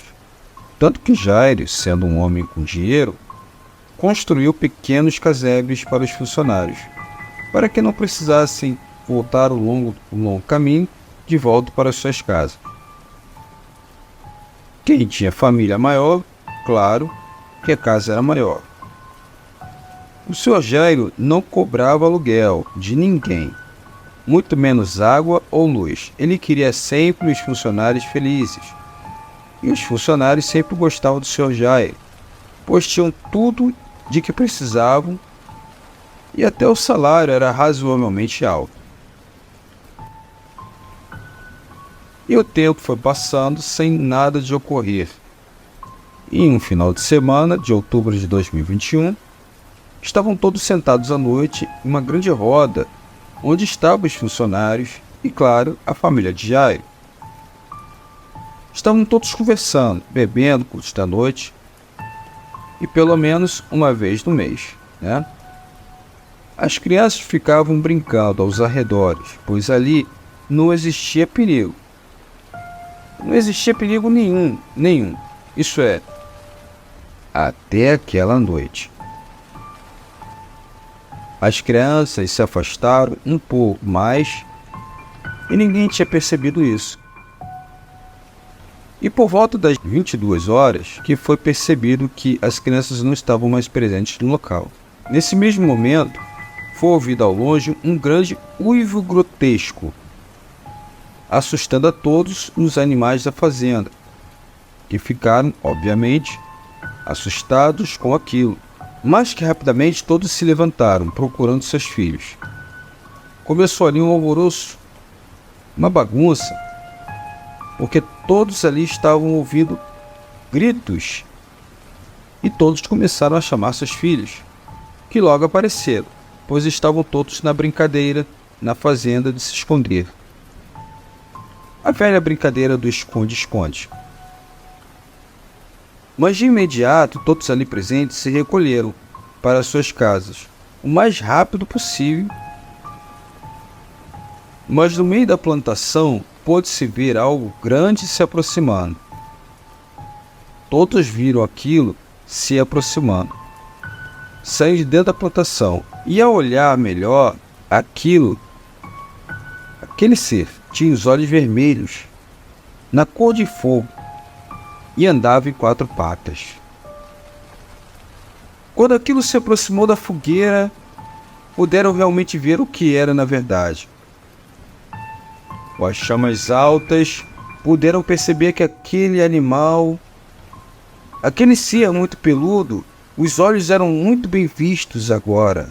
tanto que Jairo, sendo um homem com dinheiro, construiu pequenos casebres para os funcionários, para que não precisassem voltar o longo caminho de volta para suas casas. Quem tinha família maior, claro que a casa era maior. O Sr. Jairo não cobrava aluguel de ninguém, muito menos água ou luz. Ele queria sempre os funcionários felizes. E os funcionários sempre gostavam do Sr. Jairo, pois tinham tudo de que precisavam e até o salário era razoavelmente alto. E o tempo foi passando sem nada de ocorrer. E em um final de semana de outubro de 2021, estavam todos sentados à noite em uma grande roda, onde estavam os funcionários e, claro, a família de Jairo. Estavam todos conversando, bebendo cursos da noite, e pelo menos uma vez no mês, né? As crianças ficavam brincando aos arredores, pois ali não existia perigo. Não existia perigo nenhum. Isso é, até aquela noite. As crianças se afastaram um pouco mais e ninguém tinha percebido isso. E por volta das 22 horas que foi percebido que as crianças não estavam mais presentes no local. Nesse mesmo momento, foi ouvido ao longe um grande uivo grotesco, assustando a todos os animais da fazenda, que ficaram, obviamente, assustados com aquilo. Mas que rapidamente todos se levantaram, procurando seus filhos. Começou ali um alvoroço, uma bagunça, porque todos ali estavam ouvindo gritos e todos começaram a chamar seus filhos, que logo apareceram, pois estavam todos na brincadeira, na fazenda de se esconder. A velha brincadeira do esconde-esconde. Mas de imediato todos ali presentes se recolheram para suas casas, o mais rápido possível. Mas no meio da plantação pôde-se ver algo grande se aproximando. Todos viram aquilo se aproximando, saindo de dentro da plantação, e ao olhar melhor aquele ser tinha os olhos vermelhos, na cor de fogo, e andava em 4 patas. Quando aquilo se aproximou da fogueira, puderam realmente ver o que era na verdade. Com as chamas altas, puderam perceber que aquele animal, aquele ser muito peludo, os olhos eram muito bem vistos agora.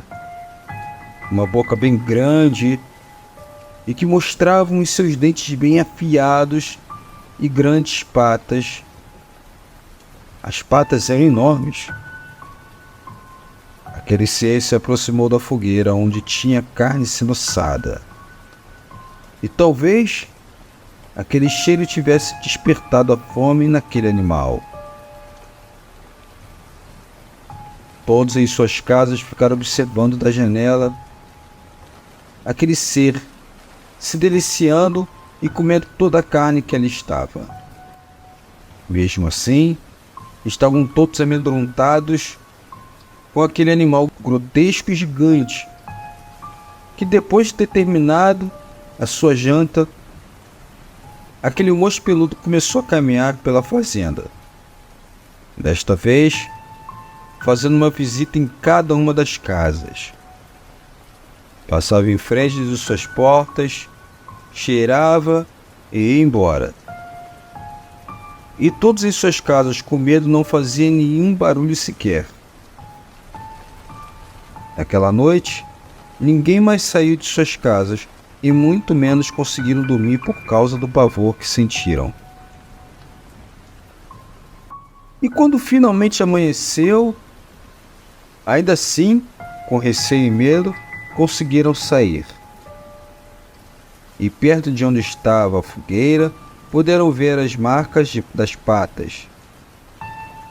Uma boca bem grande e que mostravam os seus dentes bem afiados e grandes patas. As patas eram enormes. Aquele ser se aproximou da fogueira onde tinha carne sendo assada. E talvez aquele cheiro tivesse despertado a fome naquele animal. Todos em suas casas ficaram observando da janela aquele ser se deliciando e comendo toda a carne que ali estava. Mesmo assim, estavam todos amedrontados com aquele animal grotesco e gigante, que depois de ter terminado a sua janta, aquele moço peludo começou a caminhar pela fazenda. Desta vez, fazendo uma visita em cada uma das casas. Passava em frente de suas portas, cheirava e ia embora, e todos em suas casas com medo não faziam nenhum barulho sequer. Naquela noite, ninguém mais saiu de suas casas e muito menos conseguiram dormir por causa do pavor que sentiram. E quando finalmente amanheceu, ainda assim, com receio e medo, conseguiram sair. E perto de onde estava a fogueira, puderam ver as marcas das patas.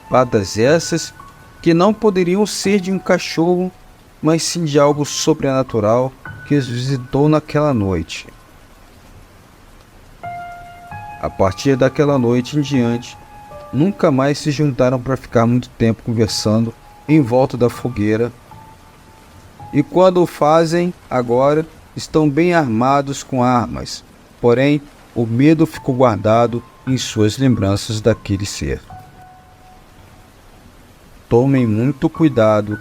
Patas essas que não poderiam ser de um cachorro, mas sim de algo sobrenatural que os visitou naquela noite. A partir daquela noite em diante, nunca mais se juntaram para ficar muito tempo conversando em volta da fogueira. E quando o fazem, agora, estão bem armados com armas. Porém, o medo ficou guardado em suas lembranças daquele ser. Tomem muito cuidado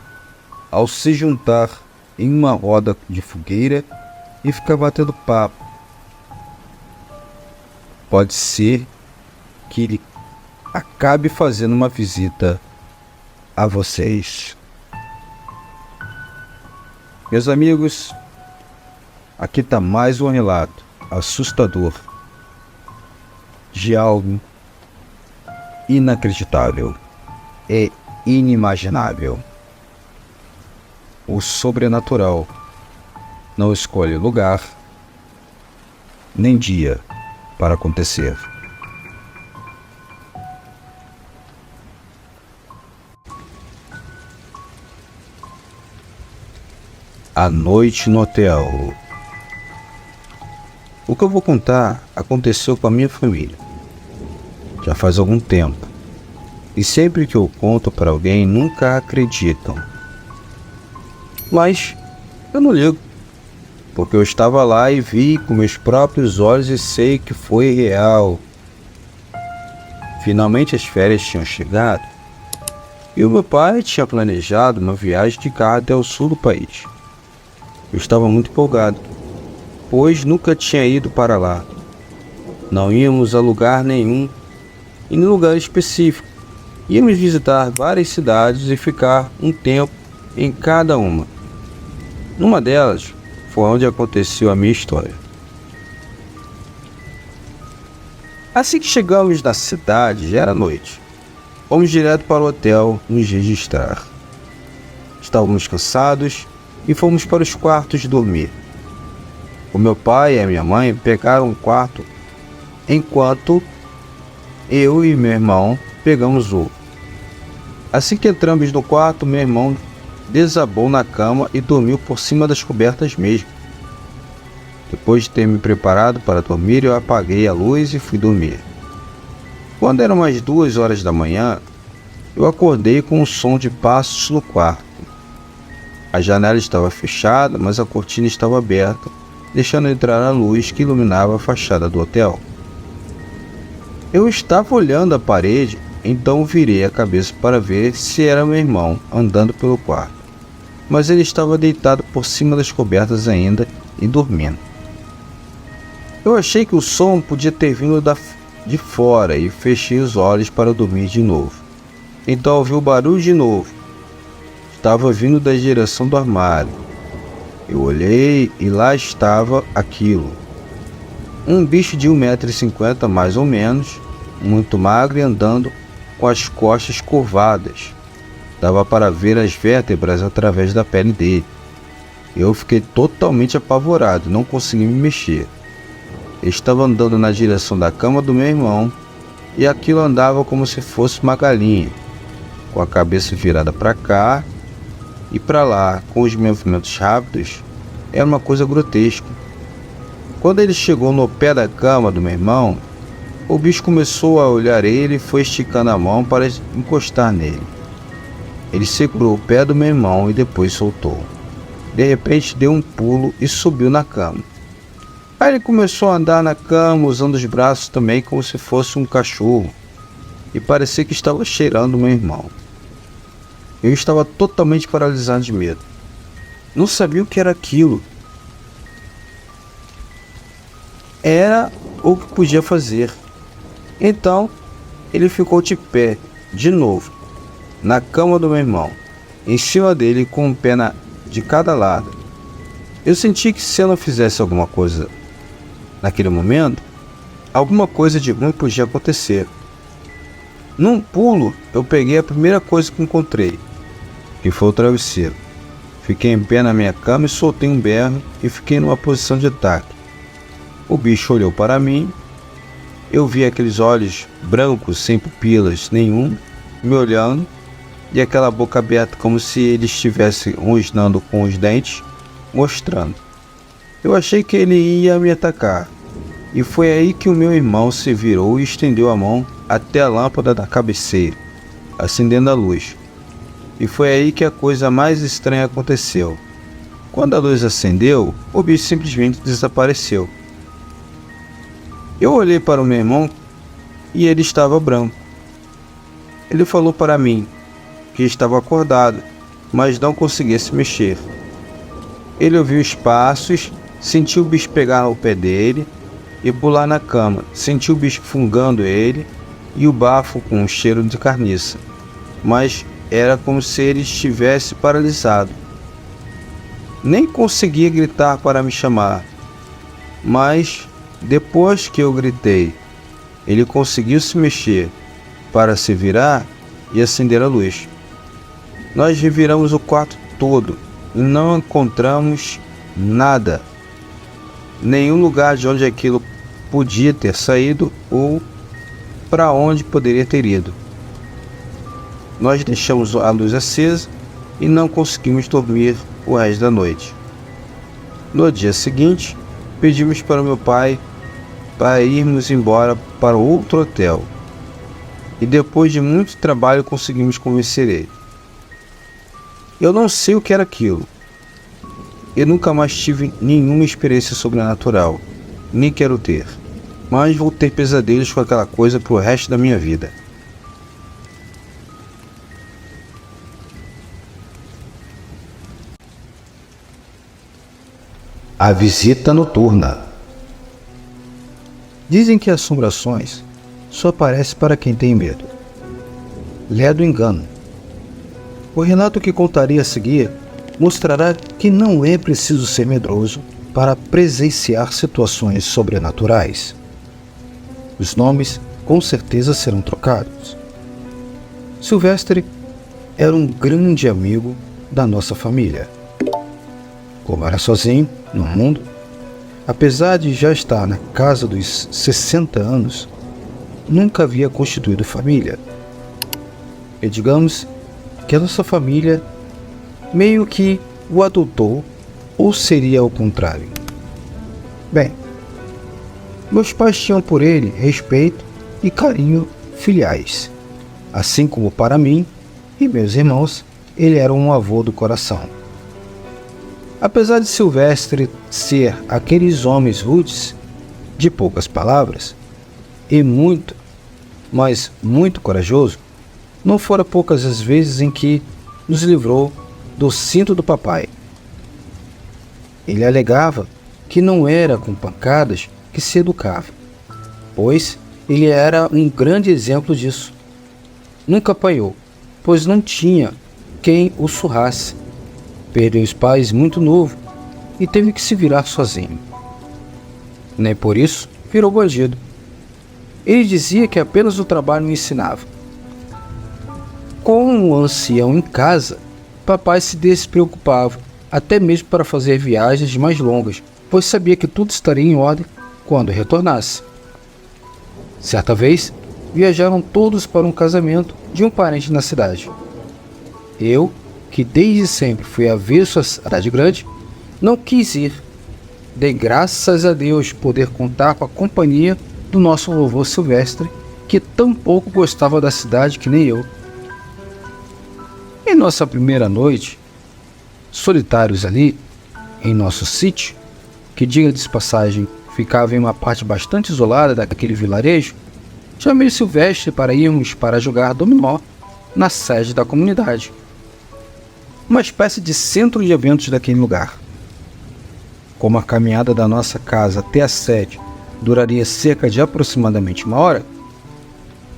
ao se juntar em uma roda de fogueira e ficar batendo papo. Pode ser que ele acabe fazendo uma visita a vocês. Meus amigos, aqui está mais um relato assustador de algo inacreditável e inimaginável. O sobrenatural não escolhe lugar nem dia para acontecer. A noite no hotel. O que eu vou contar aconteceu com a minha família. Já faz algum tempo. E sempre que eu conto para alguém, nunca acreditam. Mas eu não ligo, porque eu estava lá e vi com meus próprios olhos e sei que foi real. Finalmente as férias tinham chegado e o meu pai tinha planejado uma viagem de carro até o sul do país. Eu estava muito empolgado, pois nunca tinha ido para lá. Não íamos a lugar nenhum, em lugar específico. Íamos visitar várias cidades e ficar um tempo em cada uma. Numa delas foi onde aconteceu a minha história. Assim que chegamos na cidade, já era noite. Fomos direto para o hotel nos registrar. Estávamos cansados e fomos para os quartos dormir. O meu pai e a minha mãe pegaram um quarto, enquanto eu e meu irmão pegamos outro. Assim que entramos no quarto, meu irmão desabou na cama e dormiu por cima das cobertas mesmo. Depois de ter me preparado para dormir, eu apaguei a luz e fui dormir. Quando eram umas 2 horas da manhã, eu acordei com um som de passos no quarto. A janela estava fechada, mas a cortina estava aberta, deixando entrar a luz que iluminava a fachada do hotel. Eu estava olhando a parede, então virei a cabeça para ver se era meu irmão andando pelo quarto. Mas ele estava deitado por cima das cobertas ainda e dormindo. Eu achei que o som podia ter vindo de fora e fechei os olhos para dormir de novo. Então ouvi o barulho de novo. Estava vindo da direção do armário. Eu olhei e lá estava aquilo. Um bicho de 1,50 m mais ou menos, muito magro e andando com as costas curvadas. Dava para ver as vértebras através da pele dele. Eu fiquei totalmente apavorado, não consegui me mexer. Ele estava andando na direção da cama do meu irmão e aquilo andava como se fosse uma galinha, com a cabeça virada para cá e para lá, com os movimentos rápidos. Era uma coisa grotesca. Quando ele chegou no pé da cama do meu irmão, o bicho começou a olhar ele e foi esticando a mão para encostar nele. Ele segurou o pé do meu irmão e depois soltou. De repente deu um pulo e subiu na cama. Aí ele começou a andar na cama usando os braços também como se fosse um cachorro. E parecia que estava cheirando meu irmão. Eu estava totalmente paralisado de medo. Não sabia o que era aquilo. Era o que podia fazer. Então, ele ficou de pé, de novo, na cama do meu irmão, em cima dele com um pé de cada lado. Eu senti que se eu não fizesse alguma coisa naquele momento, alguma coisa de ruim podia acontecer. Num pulo, eu peguei a primeira coisa que encontrei, que foi o travesseiro. Fiquei em pé na minha cama e soltei um berro e fiquei numa posição de ataque. O bicho olhou para mim, eu vi aqueles olhos brancos sem pupilas nenhum, me olhando, e aquela boca aberta como se ele estivesse rosnando com os dentes, mostrando. Eu achei que ele ia me atacar, e foi aí que o meu irmão se virou e estendeu a mão até a lâmpada da cabeceira, acendendo a luz. E foi aí que a coisa mais estranha aconteceu. Quando a luz acendeu, o bicho simplesmente desapareceu. Eu olhei para o meu irmão e ele estava branco. Ele falou para mim que estava acordado, mas não conseguia se mexer. Ele ouviu os passos, sentiu o bicho pegar no pé dele e pular na cama. Sentiu o bicho fungando ele e o bafo com um cheiro de carniça. Mas era como se ele estivesse paralisado. Nem conseguia gritar para me chamar, mas depois que eu gritei, ele conseguiu se mexer para se virar e acender a luz. Nós reviramos o quarto todo e não encontramos nada, nenhum lugar de onde aquilo podia ter saído ou para onde poderia ter ido. Nós deixamos a luz acesa e não conseguimos dormir o resto da noite. No dia seguinte, pedimos para o meu pai para irmos embora para outro hotel. E depois de muito trabalho conseguimos convencer ele. Eu não sei o que era aquilo. Eu nunca mais tive nenhuma experiência sobrenatural, nem quero ter. Mas vou ter pesadelos com aquela coisa pro resto da minha vida. A visita noturna. Dizem que assombrações só aparecem para quem tem medo. Ledo engano. O relato que contarei a seguir mostrará que não é preciso ser medroso para presenciar situações sobrenaturais. Os nomes com certeza serão trocados. Silvestre era um grande amigo da nossa família. Como era sozinho no mundo, apesar de já estar na casa dos 60 anos, nunca havia constituído família. E digamos que a nossa família meio que o adotou, ou seria o contrário. Bem, meus pais tinham por ele respeito e carinho filiais, assim como para mim e meus irmãos, ele era um avô do coração. Apesar de Silvestre ser aqueles homens rudes, de poucas palavras, e muito, mas muito corajoso, não foram poucas as vezes em que nos livrou do cinto do papai. Ele alegava que não era com pancadas que se educava, pois ele era um grande exemplo disso. Nunca apanhou, pois não tinha quem o surrasse. Perdeu os pais muito novo e teve que se virar sozinho. Nem por isso virou bandido. Ele dizia que apenas o trabalho o ensinava. Com o ancião em casa, papai se despreocupava, até mesmo para fazer viagens mais longas, pois sabia que tudo estaria em ordem quando retornasse. Certa vez, viajaram todos para um casamento de um parente na cidade. Eu, que desde sempre fui avesso à cidade grande, não quis ir. Dei graças a Deus poder contar com a companhia do nosso vovô Silvestre, que tão pouco gostava da cidade que nem eu. Em nossa primeira noite, solitários ali, em nosso sítio, que diga de passagem, ficava em uma parte bastante isolada daquele vilarejo, chamei Silvestre para irmos para jogar dominó na sede da comunidade, uma espécie de centro de eventos daquele lugar. Como a caminhada da nossa casa até a sede duraria cerca de aproximadamente 1 hora,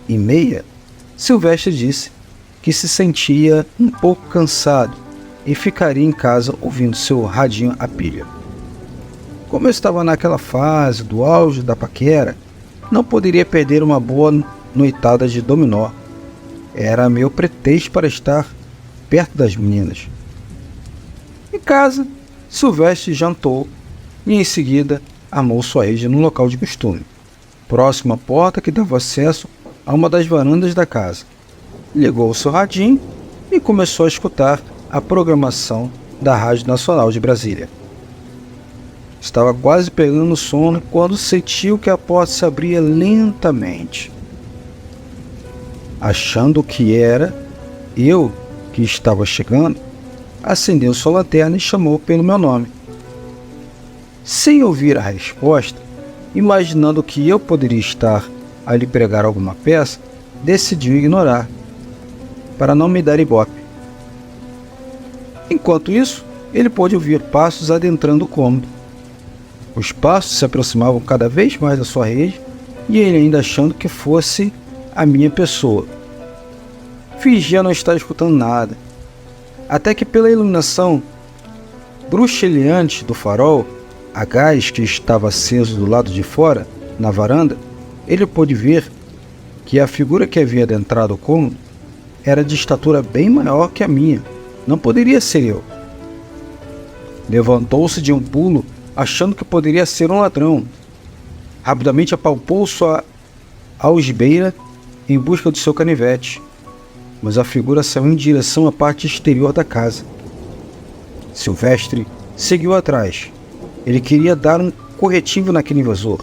1h30, Silvestre disse que se sentia um pouco cansado e ficaria em casa ouvindo seu radinho a pilha. Como eu estava naquela fase do auge da paquera, não poderia perder uma boa noitada de dominó. Era meu pretexto para estar perto das meninas. Em casa, Silvestre jantou e em seguida armou sua rede no local de costume, próximo à porta que dava acesso a uma das varandas da casa. Ligou o seu radinho e começou a escutar a programação da Rádio Nacional de Brasília. Estava quase pegando sono quando sentiu que a porta se abria lentamente. Achando que era eu que estava chegando, acendeu sua lanterna e chamou pelo meu nome. Sem ouvir a resposta, imaginando que eu poderia estar a lhe pregar alguma peça, decidiu ignorar, para não me dar ibope. Enquanto isso, ele pôde ouvir passos adentrando o cômodo. Os passos se aproximavam cada vez mais da sua rede e ele ainda achando que fosse a minha pessoa. Fingia não estar escutando nada, até que pela iluminação bruxuleante do farol a gás que estava aceso do lado de fora, na varanda, ele pôde ver que a figura que havia adentrado o cômodo era de estatura bem maior que a minha. Não poderia ser eu. Levantou-se de um pulo, achando que poderia ser um ladrão. Rapidamente apalpou sua algibeira em busca do seu canivete, mas a figura saiu em direção à parte exterior da casa. Silvestre seguiu atrás. Ele queria dar um corretivo naquele invasor.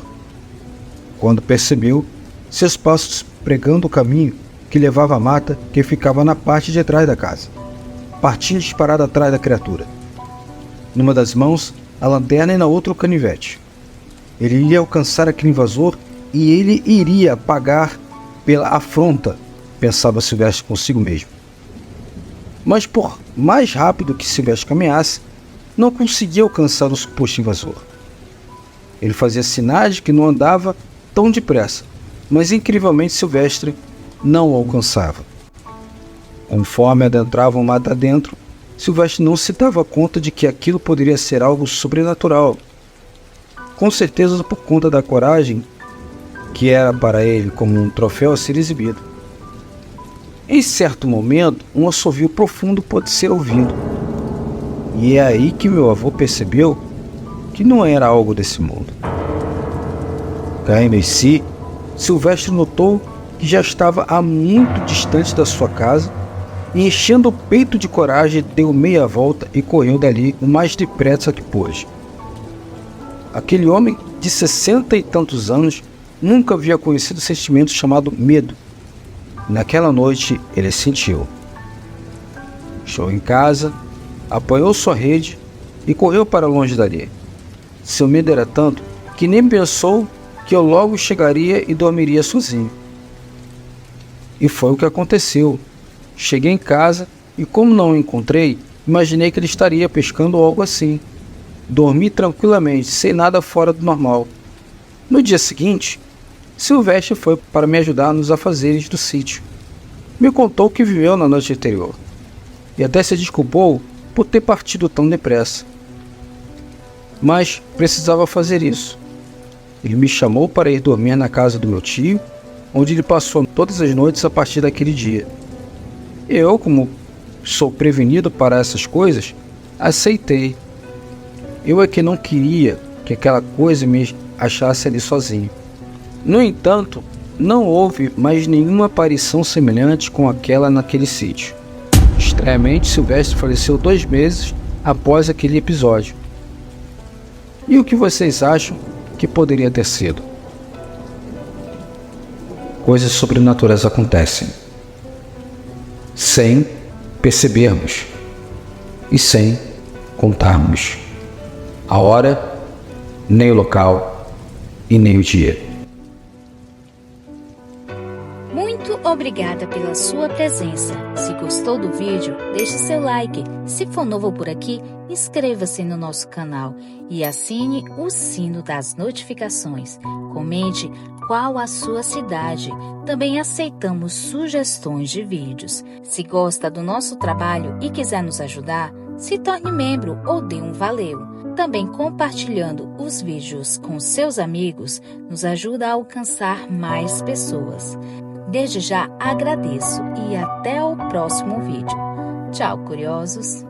Quando percebeu seus passos pregando o caminho que levava à mata que ficava na parte de trás da casa, partindo disparado atrás da criatura. Numa das mãos, a lanterna e na outra o canivete. Ele iria alcançar aquele invasor e ele iria pagar pela afronta, pensava Silvestre consigo mesmo. Mas por mais rápido que Silvestre caminhasse, não conseguia alcançar o suposto invasor. Ele fazia sinais de que não andava tão depressa, mas incrivelmente Silvestre não o alcançava. Conforme adentravam mata dentro, Silvestre não se dava conta de que aquilo poderia ser algo sobrenatural. Com certeza por conta da coragem que era para ele como um troféu a ser exibido. Em certo momento, um assovio profundo pôde ser ouvido. E é aí que meu avô percebeu que não era algo desse mundo. Caindo em si, Silvestre notou que já estava a muito distante da sua casa e, enchendo o peito de coragem, deu meia volta e correu dali o mais depressa que pôde. Aquele homem de 60 e tantos anos nunca havia conhecido o sentimento chamado medo. Naquela noite ele sentiu. Chegou em casa, apanhou sua rede e correu para longe dali. Seu medo era tanto que nem pensou que eu logo chegaria e dormiria sozinho. E foi o que aconteceu. Cheguei em casa e, como não o encontrei, imaginei que ele estaria pescando ou algo assim. Dormi tranquilamente, sem nada fora do normal. No dia seguinte, Silvestre foi para me ajudar nos afazeres do sítio. Me contou que viveu na noite anterior e até se desculpou por ter partido tão depressa. Mas precisava fazer isso. Ele me chamou para ir dormir na casa do meu tio, onde ele passou todas as noites a partir daquele dia. Eu, como sou prevenido para essas coisas, aceitei. Eu é que não queria que aquela coisa me achasse ali sozinho. No entanto, não houve mais nenhuma aparição semelhante com aquela naquele sítio. Estranhamente, Silvestre faleceu 2 meses após aquele episódio. E o que vocês acham que poderia ter sido? Coisas sobrenaturais acontecem sem percebermos e sem contarmos a hora, nem o local e nem o dia. Muito Obrigada pela sua presença. Se gostou do vídeo, deixe seu like. Se for novo por aqui, inscreva-se no nosso canal e assine o sino das notificações. Comente qual a sua cidade. Também aceitamos sugestões de vídeos. Se gosta do nosso trabalho e quiser nos ajudar, se torne membro ou dê um valeu. Também compartilhando os vídeos com seus amigos nos ajuda a alcançar mais pessoas. Desde já agradeço e até o próximo vídeo. Tchau, curiosos!